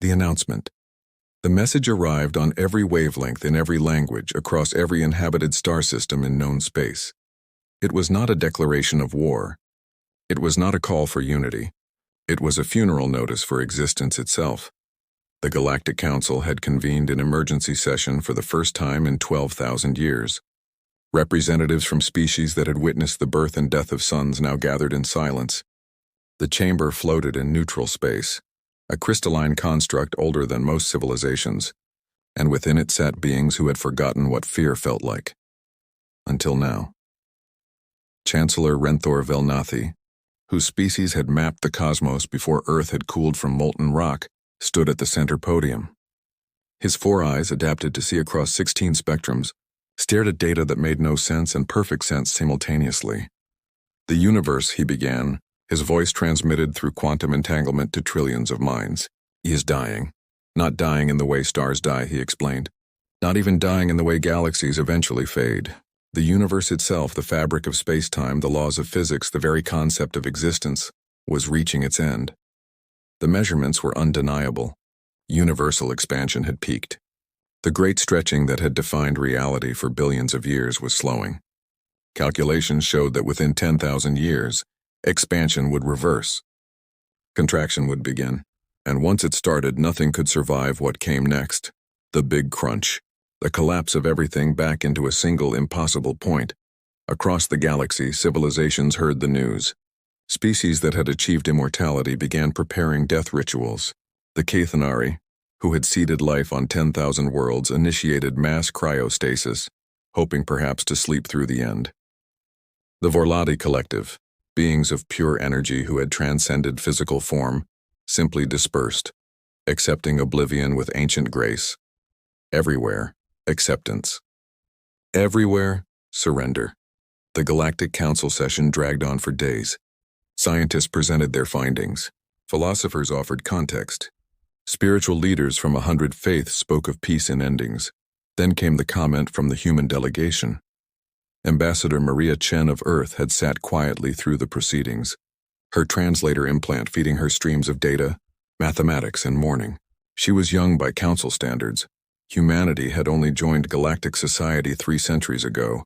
The announcement. The message arrived on every wavelength in every language across every inhabited star system in known space. It was not a declaration of war. It was not a call for unity. It was a funeral notice for existence itself. The Galactic Council had convened an emergency session for the first time in 12,000 years. Representatives from species that had witnessed the birth and death of suns now gathered in silence. The chamber floated in neutral space, a crystalline construct older than most civilizations, and within it sat beings who had forgotten what fear felt like. Until now. Chancellor Renthor Velnathi, whose species had mapped the cosmos before Earth had cooled from molten rock, stood at the center podium. His 4 eyes, adapted to see across 16 spectrums, stared at data that made no sense and perfect sense simultaneously. The universe, he began, his voice transmitted through quantum entanglement to trillions of minds. He is dying. Not dying in the way stars die, he explained. Not even dying in the way galaxies eventually fade. The universe itself, the fabric of space-time, the laws of physics, the very concept of existence, was reaching its end. The measurements were undeniable. Universal expansion had peaked. The great stretching that had defined reality for billions of years was slowing. Calculations showed that within 10,000 years, expansion would reverse. Contraction would begin, and once it started, nothing could survive what came next. The big crunch. The collapse of everything back into a single impossible point. Across the galaxy, civilizations heard the news. Species that had achieved immortality began preparing death rituals. The Kathanari, who had seeded life on 10,000 worlds, initiated mass cryostasis, hoping perhaps to sleep through the end. The Vorladi Collective, beings of pure energy who had transcended physical form, simply dispersed, accepting oblivion with ancient grace. Everywhere, acceptance. Everywhere, surrender. The Galactic Council session dragged on for days. Scientists presented their findings. Philosophers offered context. Spiritual leaders from 100 faiths spoke of peace in endings. Then came the comment from the human delegation. Ambassador Maria Chen of Earth had sat quietly through the proceedings, her translator implant feeding her streams of data, mathematics, and mourning. She was young by council standards. Humanity had only joined galactic society 3 centuries ago.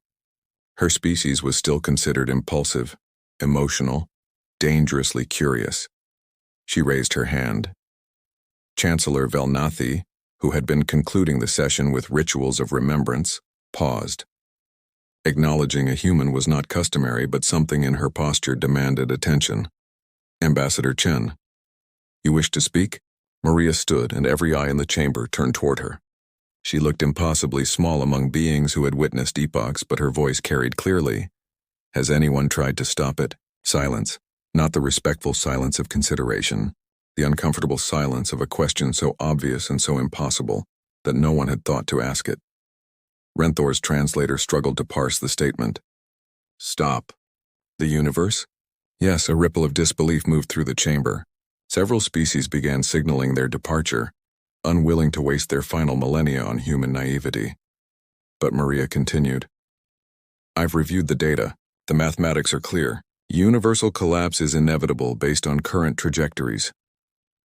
Her species was still considered impulsive, emotional, dangerously curious. She raised her hand. Chancellor Velnathi, who had been concluding the session with rituals of remembrance, paused. Acknowledging a human was not customary, but something in her posture demanded attention. Ambassador Chen, you wish to speak? Maria stood, and every eye in the chamber turned toward her. She looked impossibly small among beings who had witnessed epochs, but her voice carried clearly. Has anyone tried to stop it? Silence. Not the respectful silence of consideration, the uncomfortable silence of a question so obvious and so impossible that no one had thought to ask it. Renthor's translator struggled to parse the statement. Stop. The universe? Yes, a ripple of disbelief moved through the chamber. Several species began signaling their departure, unwilling to waste their final millennia on human naivety. But Maria continued. I've reviewed the data. The mathematics are clear. Universal collapse is inevitable based on current trajectories.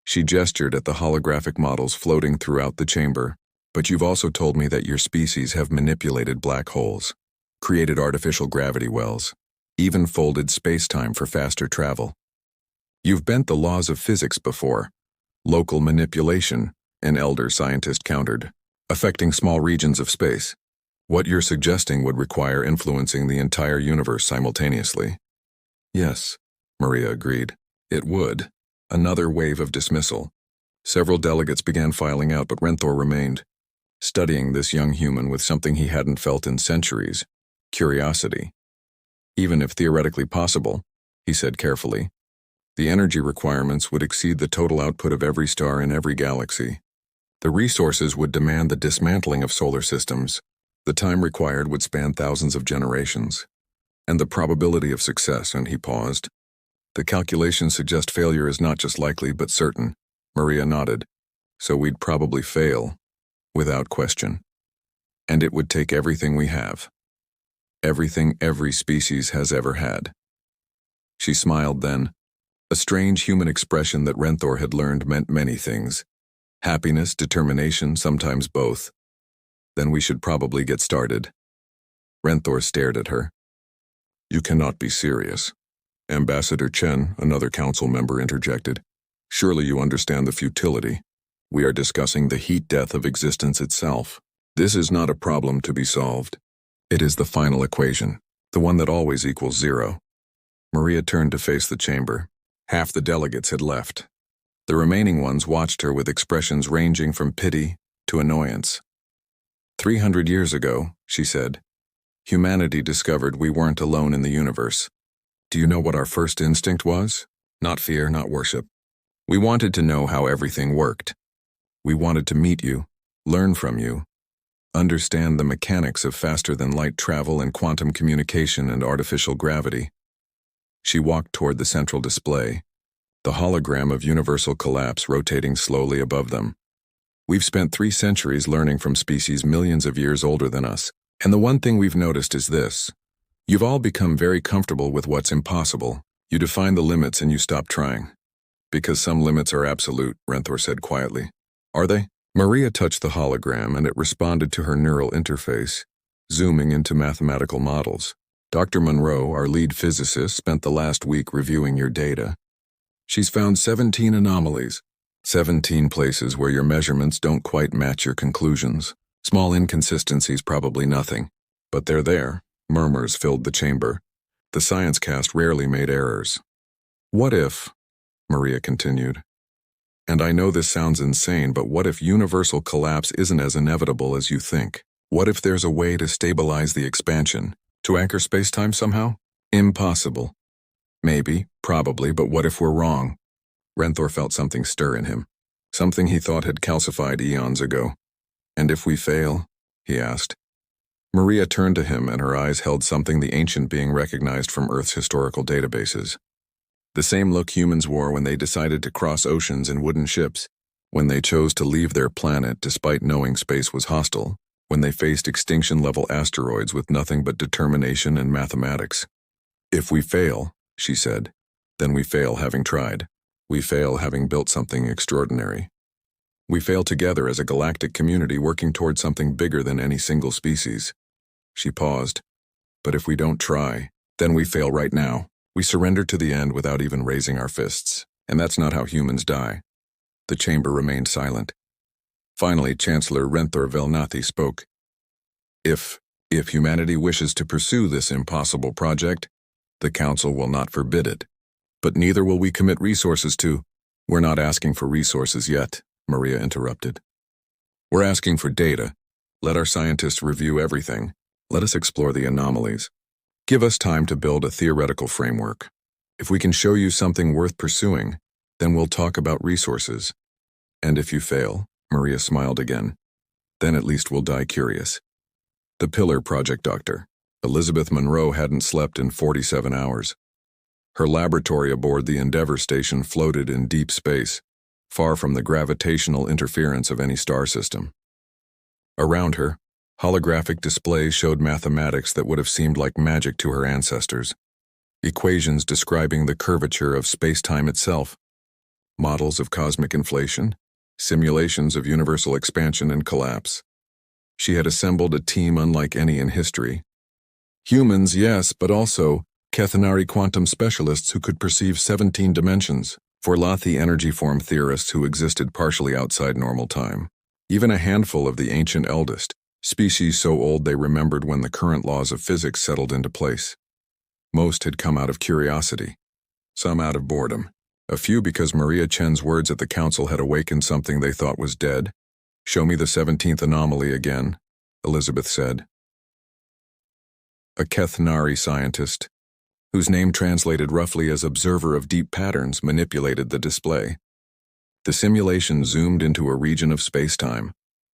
She gestured at the holographic models floating throughout the chamber. But you've also told me that your species have manipulated black holes, created artificial gravity wells, even folded space-time for faster travel. You've bent the laws of physics before. Local manipulation, an elder scientist countered, affecting small regions of space. What you're suggesting would require influencing the entire universe simultaneously. Yes, Maria agreed. It would. Another wave of dismissal. Several delegates began filing out, but Renthor remained, studying this young human with something he hadn't felt in centuries, curiosity. Even if theoretically possible, he said carefully, the energy requirements would exceed the total output of every star in every galaxy. The resources would demand the dismantling of solar systems. The time required would span thousands of generations. And the probability of success, and he paused. The calculations suggest failure is not just likely but certain. Maria nodded. So we'd probably fail, without question. And it would take everything we have. Everything every species has ever had. She smiled then. A strange human expression that Renthor had learned meant many things. Happiness, determination, sometimes both. Then we should probably get started. Renthor stared at her. You cannot be serious. Ambassador Chen, another council member, interjected. Surely you understand the futility. We are discussing the heat death of existence itself. This is not a problem to be solved. It is the final equation, the one that always equals 0. Maria turned to face the chamber. Half the delegates had left. The remaining ones watched her with expressions ranging from pity to annoyance. 300 years ago, she said, humanity discovered we weren't alone in the universe. Do you know what our first instinct was? Not fear, not worship. We wanted to know how everything worked. We wanted to meet you, learn from you, understand the mechanics of faster-than-light travel and quantum communication and artificial gravity. She walked toward the central display, the hologram of universal collapse rotating slowly above them. We've spent 3 centuries learning from species millions of years older than us, and the one thing we've noticed is this. You've all become very comfortable with what's impossible. You define the limits and you stop trying. Because some limits are absolute, Renthor said quietly. Are they? Maria touched the hologram and it responded to her neural interface, zooming into mathematical models. Dr. Monroe, our lead physicist, spent the last week reviewing your data. She's found 17 anomalies, 17 places where your measurements don't quite match your conclusions. Small inconsistencies, probably nothing. But they're there. Murmurs filled the chamber. The science cast rarely made errors. What if, Maria continued, and I know this sounds insane, but what if universal collapse isn't as inevitable as you think? What if there's a way to stabilize the expansion, to anchor space-time somehow? Impossible. Maybe, probably, but what if we're wrong? Renthor felt something stir in him, something he thought had calcified eons ago. And if we fail? He asked. Maria turned to him and her eyes held something the ancient being recognized from Earth's historical databases. The same look humans wore when they decided to cross oceans in wooden ships, when they chose to leave their planet despite knowing space was hostile, when they faced extinction-level asteroids with nothing but determination and mathematics. If we fail, she said, then we fail having tried. We fail having built something extraordinary. We fail together as a galactic community working toward something bigger than any single species. She paused. But if we don't try, then we fail right now. We surrender to the end without even raising our fists. And that's not how humans die. The chamber remained silent. Finally, Chancellor Renthor Velnathi spoke. If humanity wishes to pursue this impossible project, the Council will not forbid it. But neither will we commit resources to. We're not asking for resources yet, Maria interrupted. We're asking for data. Let our scientists review everything. Let us explore the anomalies. Give us time to build a theoretical framework. If we can show you something worth pursuing, then we'll talk about resources. And if you fail, Maria smiled again, then at least we'll die curious. The Pillar Project Doctor. Elizabeth Monroe hadn't slept in 47 hours. Her laboratory aboard the Endeavour station floated in deep space, far from the gravitational interference of any star system. Around her, holographic displays showed mathematics that would have seemed like magic to her ancestors. Equations describing the curvature of space-time itself. Models of cosmic inflation. Simulations of universal expansion and collapse. She had assembled a team unlike any in history. Humans, yes, but also Kethanari quantum specialists who could perceive 17 dimensions, Forlathi energy form theorists who existed partially outside normal time. Even a handful of the ancient eldest, species so old they remembered when the current laws of physics settled into place. Most had come out of curiosity, some out of boredom, a few because Maria Chen's words at the council had awakened something they thought was dead. Show me the 17th anomaly again, Elizabeth said. A Kethanari scientist, whose name translated roughly as observer of deep patterns, manipulated the display. The simulation zoomed into a region of space-time,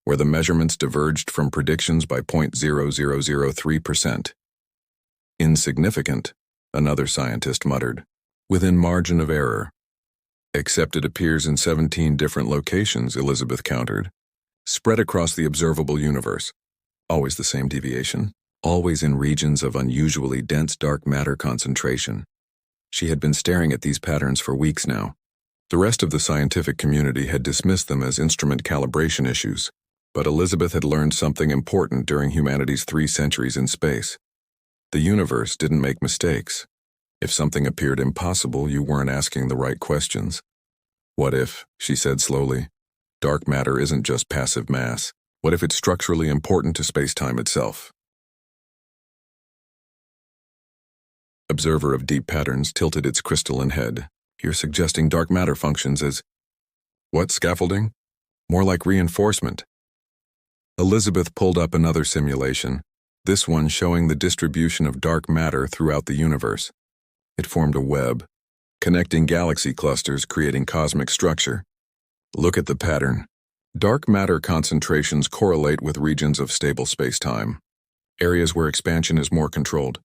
where the measurements diverged from predictions by 0.0003%. Insignificant, another scientist muttered, within margin of error. Except it appears in 17 different locations, Elizabeth countered, spread across the observable universe. Always the same deviation, always in regions of unusually dense dark matter concentration. She had been staring at these patterns for weeks now. The rest of the scientific community had dismissed them as instrument calibration issues, but Elizabeth had learned something important during humanity's 3 centuries in space. The universe didn't make mistakes. If something appeared impossible, you weren't asking the right questions. What if, she said slowly, dark matter isn't just passive mass? What if it's structurally important to space-time itself? Observer of deep patterns tilted its crystalline head. You're suggesting dark matter functions as... What, scaffolding? More like reinforcement. Elizabeth pulled up another simulation, this one showing the distribution of dark matter throughout the universe. It formed a web, connecting galaxy clusters, creating cosmic structure. Look at the pattern. Dark matter concentrations correlate with regions of stable space-time, areas where expansion is more controlled.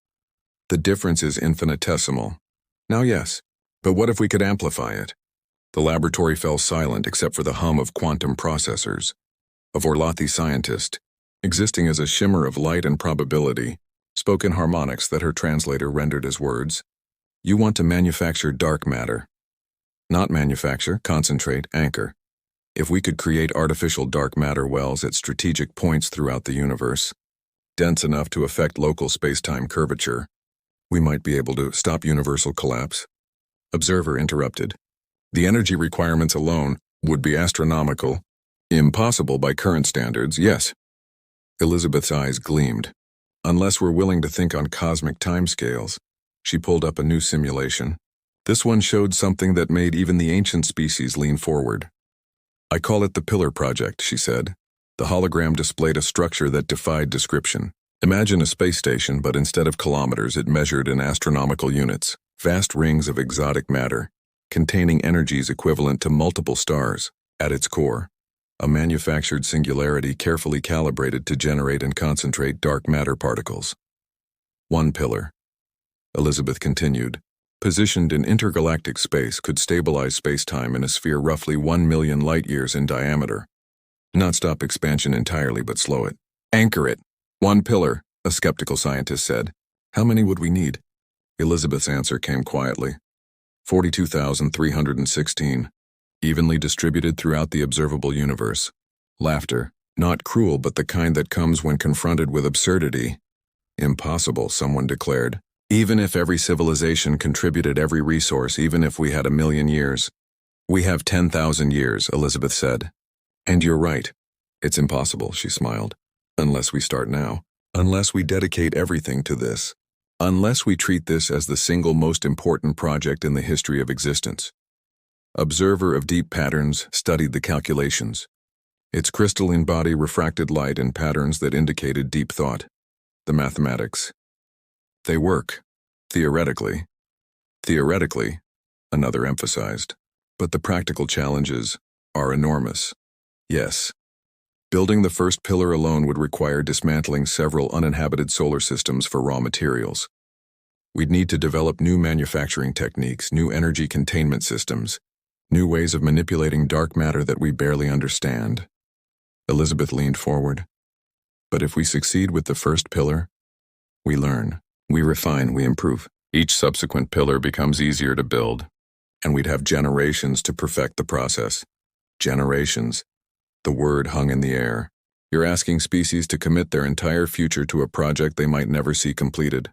The difference is infinitesimal. Now yes, but what if we could amplify it? The laboratory fell silent except for the hum of quantum processors. A Vorlothy scientist, existing as a shimmer of light and probability, spoke in harmonics that her translator rendered as words. You want to manufacture dark matter. Not manufacture, concentrate, anchor. If we could create artificial dark matter wells at strategic points throughout the universe, dense enough to affect local space-time curvature, we might be able to stop universal collapse. Observer interrupted. The energy requirements alone would be astronomical. Impossible by current standards, yes. Elizabeth's eyes gleamed. Unless we're willing to think on cosmic timescales. She pulled up a new simulation. This one showed something that made even the ancient species lean forward. I call it the Pillar Project, she said. The hologram displayed a structure that defied description. Imagine a space station, but instead of kilometers, it measured in astronomical units. Vast rings of exotic matter, containing energies equivalent to multiple stars. At its core, a manufactured singularity carefully calibrated to generate and concentrate dark matter particles. One pillar, Elizabeth continued, positioned in intergalactic space, could stabilize space-time in a sphere roughly 1 million light-years in diameter. Not stop expansion entirely, but slow it. Anchor it. One pillar, a skeptical scientist said. How many would we need? Elizabeth's answer came quietly. 42,316. Evenly distributed throughout the observable universe. Laughter, not cruel but the kind that comes when confronted with absurdity. Impossible, someone declared. Even if every civilization contributed every resource, even if we had 1 million years. We have 10,000 years, Elizabeth said. And you're right. It's impossible, she smiled. Unless we start now. Unless we dedicate everything to this. Unless we treat this as the single most important project in the history of existence. Observer of deep patterns studied the calculations. Its crystalline body refracted light in patterns that indicated deep thought. The mathematics. They work. Theoretically. Theoretically, another emphasized. But the practical challenges are enormous. Yes. Building the first pillar alone would require dismantling several uninhabited solar systems for raw materials. We'd need to develop new manufacturing techniques, new energy containment systems, new ways of manipulating dark matter that we barely understand. Elizabeth leaned forward. But if we succeed with the first pillar, we learn, we refine, we improve. Each subsequent pillar becomes easier to build, and we'd have generations to perfect the process. Generations. The word hung in the air. You're asking species to commit their entire future to a project they might never see completed.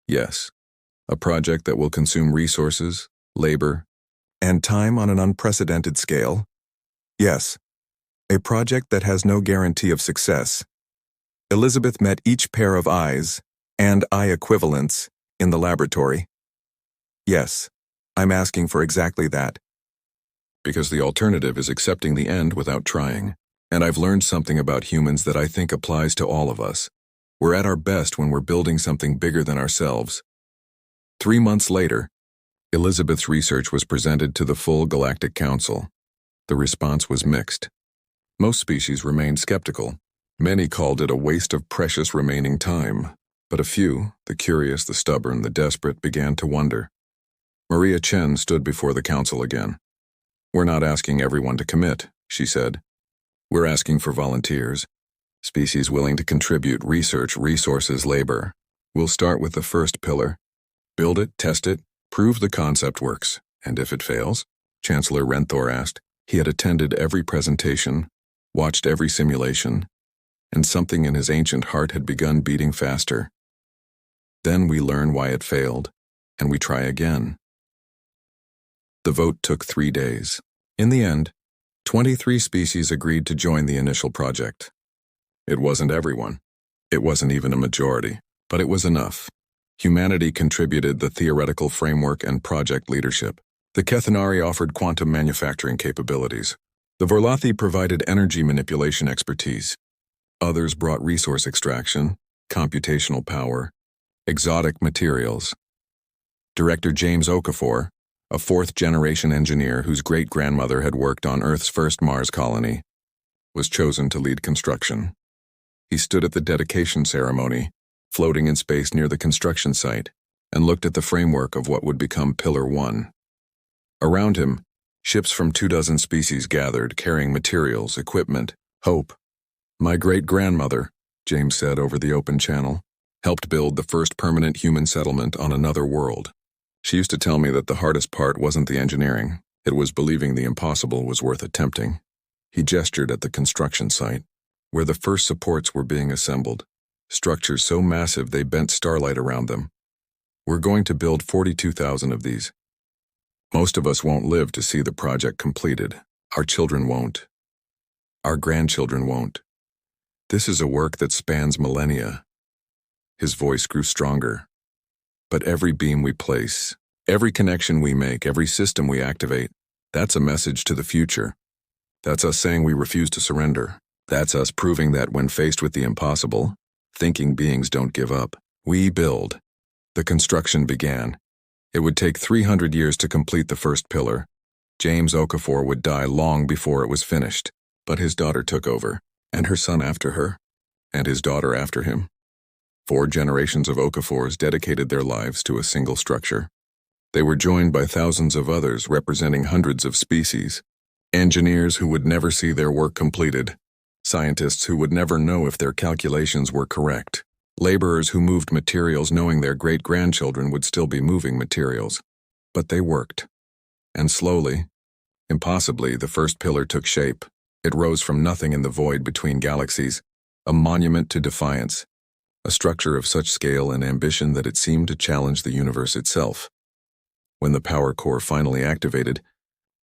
Yes. A project that will consume resources, labor, and time on an unprecedented scale. Yes. A project that has no guarantee of success. Elizabeth met each pair of eyes, and eye equivalents, in the laboratory. Yes. I'm asking for exactly that. Because the alternative is accepting the end without trying. And I've learned something about humans that I think applies to all of us. We're at our best when we're building something bigger than ourselves. 3 months later, Elizabeth's research was presented to the full Galactic Council. The response was mixed. Most species remained skeptical. Many called it a waste of precious remaining time. But a few, the curious, the stubborn, the desperate, began to wonder. Maria Chen stood before the council again. We're not asking everyone to commit, she said. We're asking for volunteers. Species willing to contribute research, resources, labor. We'll start with the first pillar. Build it, test it, prove the concept works. And if it fails, Chancellor Renthor asked. He had attended every presentation, watched every simulation, and something in his ancient heart had begun beating faster. Then we learn why it failed, and we try again. The vote took 3 days. In the end, 23 species agreed to join the initial project. It wasn't everyone. It wasn't even a majority, but it was enough. Humanity contributed the theoretical framework and project leadership. The Kethanari offered quantum manufacturing capabilities. The Vorlathi provided energy manipulation expertise. Others brought resource extraction, computational power, exotic materials. Director James Okafor, a fourth-generation engineer whose great-grandmother had worked on Earth's first Mars colony, was chosen to lead construction. He stood at the dedication ceremony, floating in space near the construction site, and looked at the framework of what would become Pillar 1. Around him, ships from 24 species gathered, carrying materials, equipment, hope. My great-grandmother, James said over the open channel, helped build the first permanent human settlement on another world. She used to tell me that the hardest part wasn't the engineering, it was believing the impossible was worth attempting. He gestured at the construction site, where the first supports were being assembled, structures so massive they bent starlight around them. We're going to build 42,000 of these. Most of us won't live to see the project completed. Our children won't. Our grandchildren won't. This is a work that spans millennia. His voice grew stronger. But every beam we place, every connection we make, every system we activate, that's a message to the future. That's us saying we refuse to surrender. That's us proving that when faced with the impossible, thinking beings don't give up. We build. The construction began. It would take 300 years to complete the first pillar. James Okafor would die long before it was finished, but his daughter took over, and her son after her, and his daughter after him. 4 generations of Okafors dedicated their lives to a single structure. They were joined by thousands of others representing hundreds of species, engineers who would never see their work completed, scientists who would never know if their calculations were correct, laborers who moved materials knowing their great-grandchildren would still be moving materials. But they worked. And slowly, impossibly, the first pillar took shape. It rose from nothing in the void between galaxies, a monument to defiance, a structure of such scale and ambition that it seemed to challenge the universe itself. When the power core finally activated,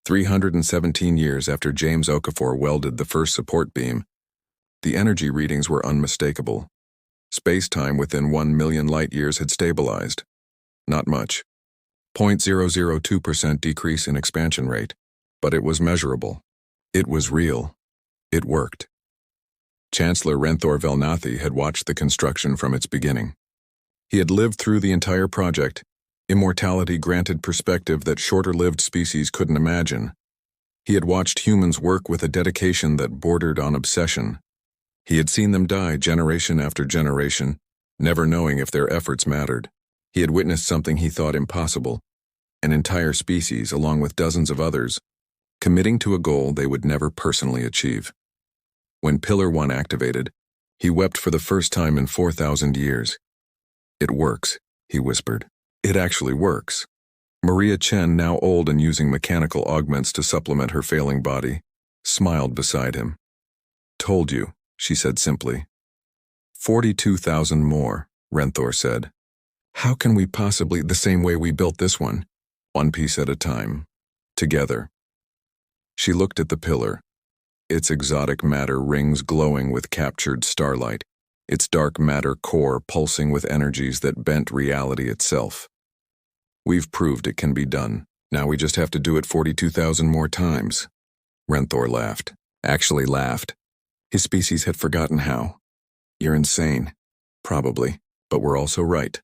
317 years after James Okafor welded the first support beam, the energy readings were unmistakable. Space-time within 1 million light-years had stabilized. Not much. 0.002% decrease in expansion rate, but it was measurable. It was real. It worked. Chancellor Renthor Velnathi had watched the construction from its beginning. He had lived through the entire project, immortality granted perspective that shorter-lived species couldn't imagine. He had watched humans work with a dedication that bordered on obsession. He had seen them die generation after generation, never knowing if their efforts mattered. He had witnessed something he thought impossible, an entire species, along with dozens of others, committing to a goal they would never personally achieve. When Pillar 1 activated, he wept for the first time in 4,000 years. It works, he whispered. It actually works. Maria Chen, now old and using mechanical augments to supplement her failing body, smiled beside him. Told you, she said simply. 42,000 more, Renthor said. How can we possibly, the same way we built this one, one piece at a time, together? She looked at the pillar, its exotic matter rings glowing with captured starlight, its dark matter core pulsing with energies that bent reality itself. We've proved it can be done. Now we just have to do it 42,000 more times. Renthor laughed. Actually laughed. His species had forgotten how. You're insane. Probably, but we're also right.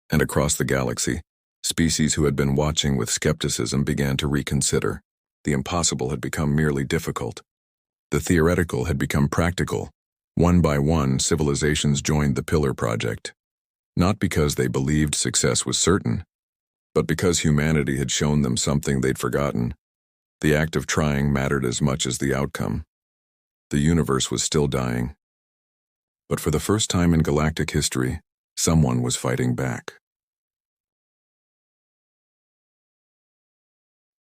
And across the galaxy, species who had been watching with skepticism began to reconsider. The impossible had become merely difficult. The theoretical had become practical. One by one, civilizations joined the Pillar Project. Not because they believed success was certain, but because humanity had shown them something they'd forgotten. The act of trying mattered as much as the outcome. The universe was still dying. But for the first time in galactic history, someone was fighting back.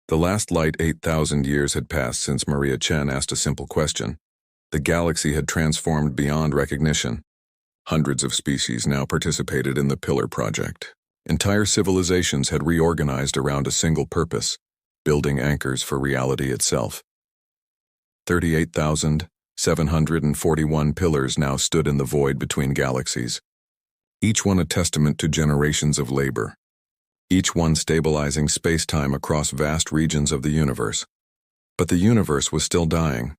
The last light 8,000 years had passed since Maria Chen asked a simple question. The galaxy had transformed beyond recognition. Hundreds of species now participated in the Pillar Project. Entire civilizations had reorganized around a single purpose, building anchors for reality itself. 38,741 pillars now stood in the void between galaxies, each one a testament to generations of labor, each one stabilizing space-time across vast regions of the universe. But the universe was still dying.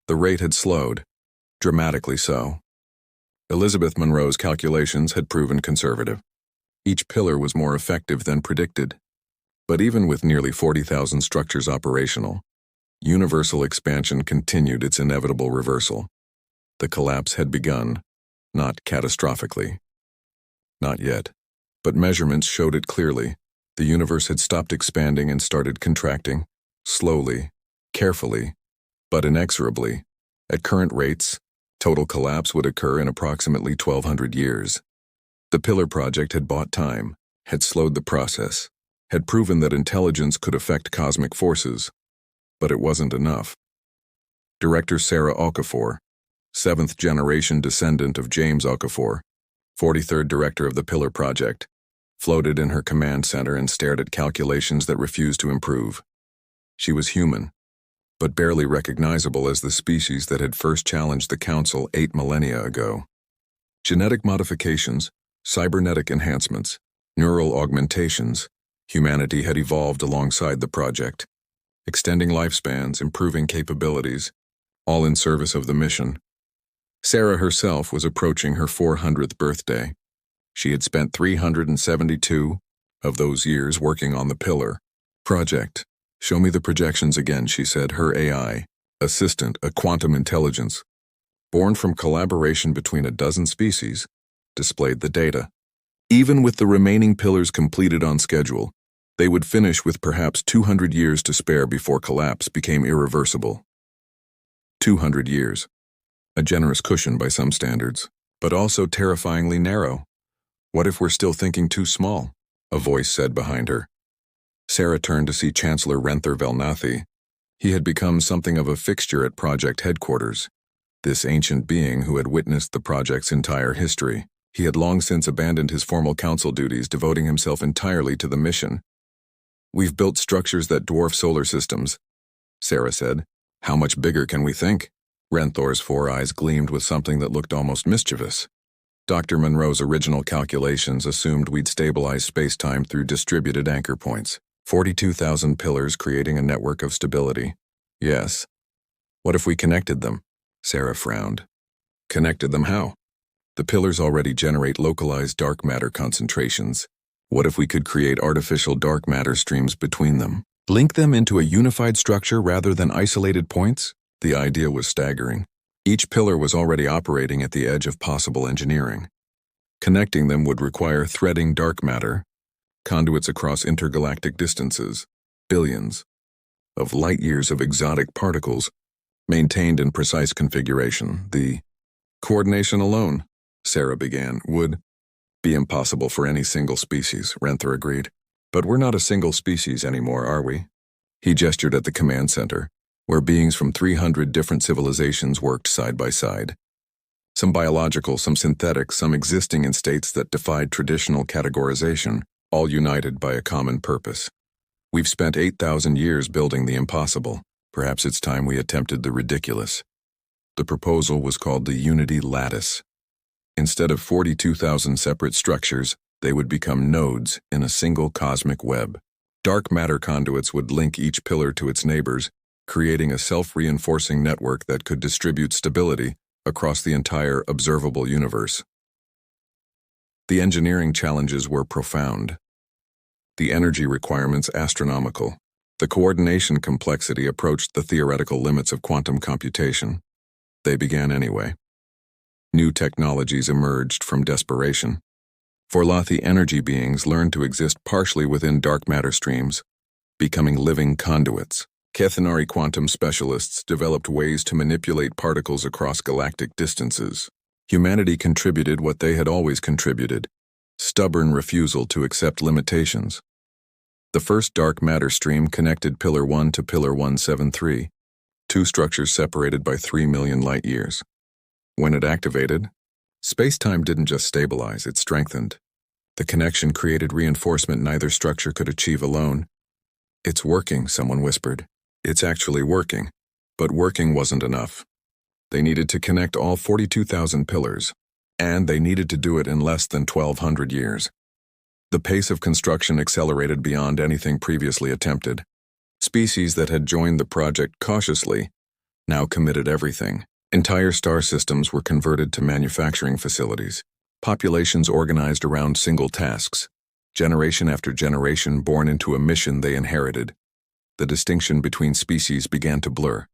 The rate had slowed, dramatically so. Elizabeth Monroe's calculations had proven conservative. Each pillar was more effective than predicted. But even with nearly 40,000 structures operational, universal expansion continued its inevitable reversal. The collapse had begun, not catastrophically. Not yet. But measurements showed it clearly. The universe had stopped expanding and started contracting, slowly, carefully, but inexorably. At current rates, total collapse would occur in approximately 1,200 years. The Pillar Project had bought time, had slowed the process, had proven that intelligence could affect cosmic forces, but it wasn't enough. Director Sarah Okafor, seventh-generation descendant of James Okafor, 43rd director of the Pillar Project, floated in her command center and stared at calculations that refused to improve. She was human, but barely recognizable as the species that had first challenged the Council 8 millennia ago. Genetic modifications, cybernetic enhancements, neural augmentations, humanity had evolved alongside the project, extending lifespans, improving capabilities, all in service of the mission. Sarah herself was approaching her 400th birthday. She had spent 372 of those years working on the Pillar Project. "Show me the projections again," she said. Her AI assistant, a quantum intelligence, born from collaboration between a dozen species, displayed the data. Even with the remaining pillars completed on schedule, they would finish with perhaps 200 years to spare before collapse became irreversible. 200 years. A generous cushion by some standards, but also terrifyingly narrow. "What if we're still thinking too small?" a voice said behind her. Sarah turned to see Chancellor Renther Velnathi. He had become something of a fixture at project headquarters. This ancient being who had witnessed the project's entire history. He had long since abandoned his formal council duties, devoting himself entirely to the mission. "We've built structures that dwarf solar systems," Sarah said. "How much bigger can we think?" Renthor's 4 eyes gleamed with something that looked almost mischievous. Dr. Monroe's original calculations assumed we'd stabilize space-time through distributed anchor points. 42,000 pillars creating a network of stability. Yes. What if we connected them? Sarah frowned. Connected them how? The pillars already generate localized dark matter concentrations. What if we could create artificial dark matter streams between them? Link them into a unified structure rather than isolated points? The idea was staggering. Each pillar was already operating at the edge of possible engineering. Connecting them would require threading dark matter, conduits across intergalactic distances, billions of light-years of exotic particles, maintained in precise configuration. The coordination alone, Sarah began, would be impossible for any single species, Renther agreed. But we're not a single species anymore, are we? He gestured at the command center, where beings from 300 different civilizations worked side by side. Some biological, some synthetic, some existing in states that defied traditional categorization, all united by a common purpose. We've spent 8,000 years building the impossible. Perhaps it's time we attempted the ridiculous. The proposal was called the Unity Lattice. Instead of 42,000 separate structures, they would become nodes in a single cosmic web. Dark matter conduits would link each pillar to its neighbors, creating a self-reinforcing network that could distribute stability across the entire observable universe. The engineering challenges were profound. The energy requirements astronomical. The coordination complexity approached the theoretical limits of quantum computation. They began anyway. New technologies emerged from desperation. Forlathi energy beings learned to exist partially within dark matter streams, becoming living conduits. Kethanari quantum specialists developed ways to manipulate particles across galactic distances. Humanity contributed what they had always contributed: stubborn refusal to accept limitations. The first dark matter stream connected Pillar 1 to Pillar 173, two structures separated by 3 million light-years. When it activated, space-time didn't just stabilize, it strengthened. The connection created reinforcement neither structure could achieve alone. "It's working," someone whispered. "It's actually working." But working wasn't enough. They needed to connect all 42,000 pillars, and they needed to do it in less than 1,200 years. The pace of construction accelerated beyond anything previously attempted. Species that had joined the project cautiously now committed everything. Entire star systems were converted to manufacturing facilities. Populations organized around single tasks, generation after generation born into a mission they inherited. The distinction between species began to blur.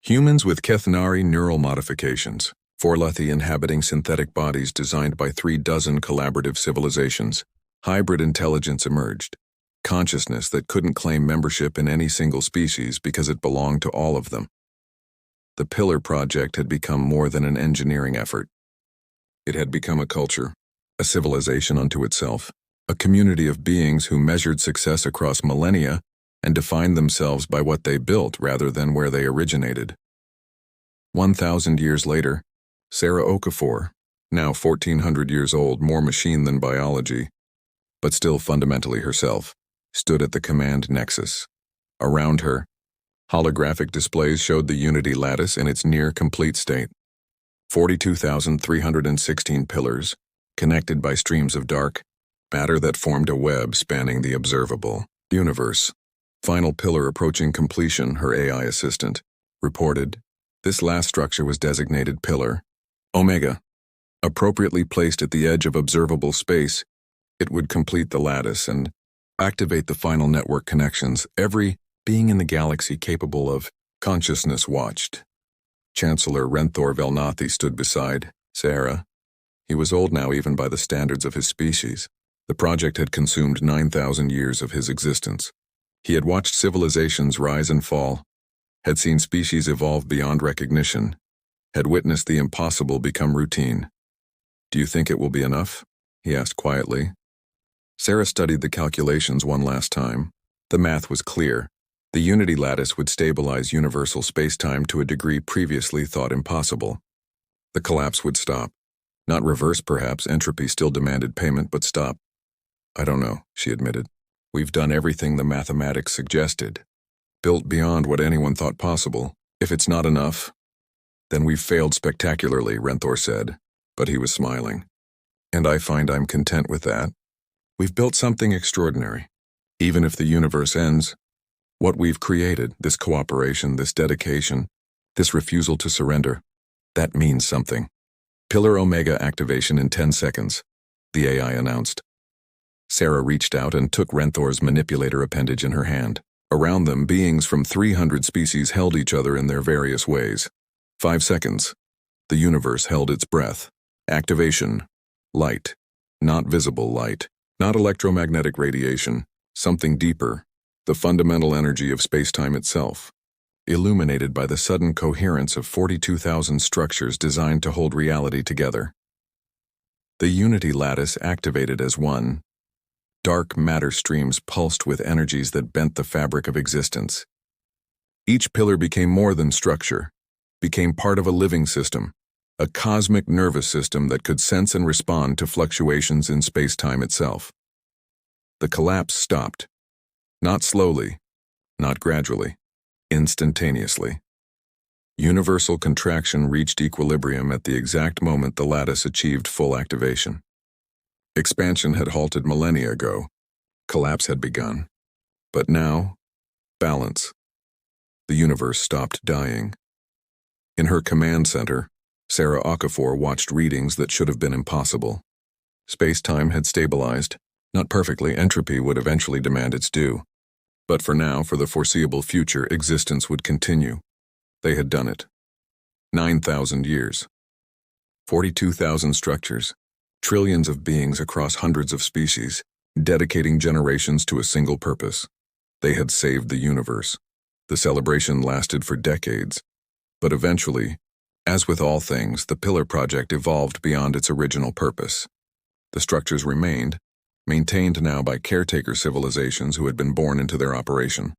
Humans with Kethnari neural modifications, Forlethi inhabiting synthetic bodies designed by 36 collaborative civilizations. Hybrid intelligence emerged. Consciousness that couldn't claim membership in any single species because it belonged to all of them. The Pillar Project had become more than an engineering effort. It had become a culture, a civilization unto itself, a community of beings who measured success across millennia and defined themselves by what they built rather than where they originated. 1,000 years later, Sarah Okafor, now 1,400 years old, more machine than biology, but still fundamentally herself, stood at the command nexus. Around her, holographic displays showed the Unity lattice in its near-complete state. 42,316 pillars, connected by streams of dark matter that formed a web spanning the observable universe. Final pillar approaching completion, her AI assistant reported. This last structure was designated Pillar Omega. Appropriately placed at the edge of observable space, it would complete the lattice and activate the final network connections. Every being in the galaxy capable of consciousness watched. Chancellor Renthor Velnathi stood beside Sarah. He was old now even by the standards of his species. The project had consumed 9,000 years of his existence. He had watched civilizations rise and fall, had seen species evolve beyond recognition, had witnessed the impossible become routine. "Do you think it will be enough?" he asked quietly. Sarah studied the calculations one last time. The math was clear. The Unity lattice would stabilize universal spacetime to a degree previously thought impossible. The collapse would stop. Not reverse, perhaps. Entropy still demanded payment, but stop. "I don't know," she admitted. "We've done everything the mathematics suggested. Built beyond what anyone thought possible. If it's not enough, then we've failed spectacularly," Renthor said, but he was smiling. "And I find I'm content with that. We've built something extraordinary. Even if the universe ends, what we've created, this cooperation, this dedication, this refusal to surrender, that means something." "Pillar Omega activation in 10 seconds, the AI announced. Sarah reached out and took Renthor's manipulator appendage in her hand. Around them, beings from 300 species held each other in their various ways. 5 seconds. The universe held its breath. Activation. Light. Not visible light. Not electromagnetic radiation. Something deeper. The fundamental energy of spacetime itself. Illuminated by the sudden coherence of 42,000 structures designed to hold reality together. The Unity lattice activated as one. Dark matter streams pulsed with energies that bent the fabric of existence. Each pillar became more than structure, became part of a living system, a cosmic nervous system that could sense and respond to fluctuations in spacetime itself. The collapse stopped. Not slowly, not gradually, instantaneously. Universal contraction reached equilibrium at the exact moment the lattice achieved full activation. Expansion had halted millennia ago. Collapse had begun. But now, balance. The universe stopped dying. In her command center, Sarah Okafor watched readings that should have been impossible. Space-time had stabilized. Not perfectly, entropy would eventually demand its due. But for now, for the foreseeable future, existence would continue. They had done it. 9,000 years. 42,000 structures. Trillions of beings across hundreds of species, dedicating generations to a single purpose. They had saved the universe. The celebration lasted for decades. But eventually, as with all things, the Pillar Project evolved beyond its original purpose. The structures remained, maintained now by caretaker civilizations who had been born into their operation.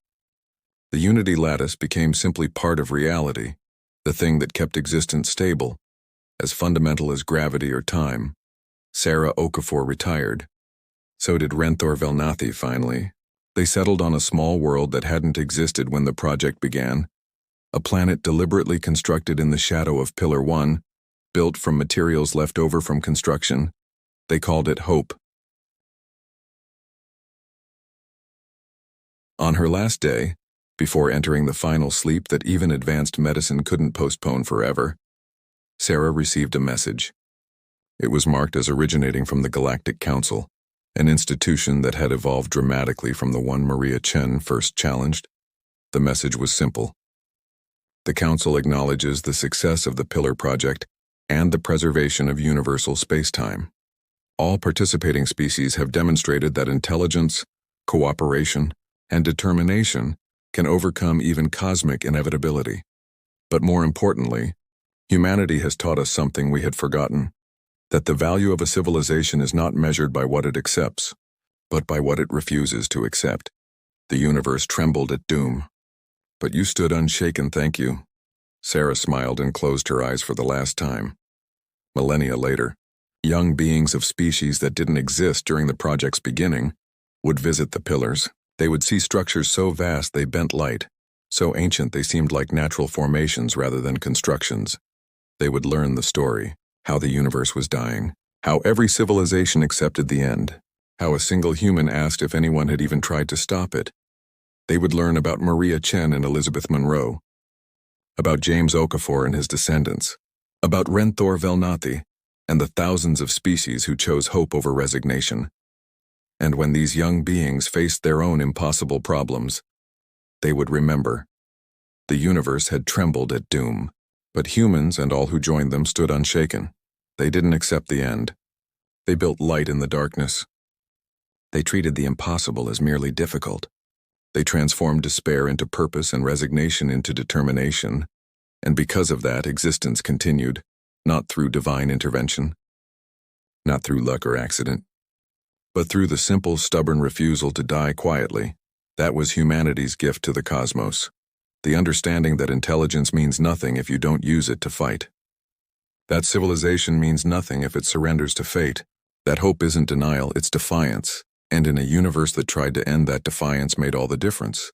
The unity lattice became simply part of reality, the thing that kept existence stable, as fundamental as gravity or time. Sarah Okafor retired. So did Renthor Velnathi finally. They settled on a small world that hadn't existed when the project began, a planet deliberately constructed in the shadow of Pillar 1, built from materials left over from construction. They called it Hope. On her last day, before entering the final sleep that even advanced medicine couldn't postpone forever, Sarah received a message. It was marked as originating from the Galactic Council, an institution that had evolved dramatically from the one Maria Chen first challenged. The message was simple. The Council acknowledges the success of the Pillar Project and the preservation of universal spacetime. All participating species have demonstrated that intelligence, cooperation, and determination can overcome even cosmic inevitability. But more importantly, humanity has taught us something we had forgotten, that the value of a civilization is not measured by what it accepts, but by what it refuses to accept. The universe trembled at doom. But you stood unshaken, thank you. Sarah smiled and closed her eyes for the last time. Millennia later, young beings of species that didn't exist during the project's beginning would visit the pillars. They would see structures so vast they bent light, so ancient they seemed like natural formations rather than constructions. They would learn the story, how the universe was dying, how every civilization accepted the end, how a single human asked if anyone had even tried to stop it. They would learn about Maria Chen and Elizabeth Monroe, about James Okafor and his descendants, about Renthor Velnathi and the thousands of species who chose hope over resignation. And when these young beings faced their own impossible problems, they would remember. The universe had trembled at doom, but humans and all who joined them stood unshaken. They didn't accept the end. They built light in the darkness. They treated the impossible as merely difficult. They transformed despair into purpose and resignation into determination, and because of that, existence continued, not through divine intervention, not through luck or accident, but through the simple, stubborn refusal to die quietly. That was humanity's gift to the cosmos, the understanding that intelligence means nothing if you don't use it to fight. That civilization means nothing if it surrenders to fate. That hope isn't denial, it's defiance, and in a universe that tried to end that defiance made all the difference.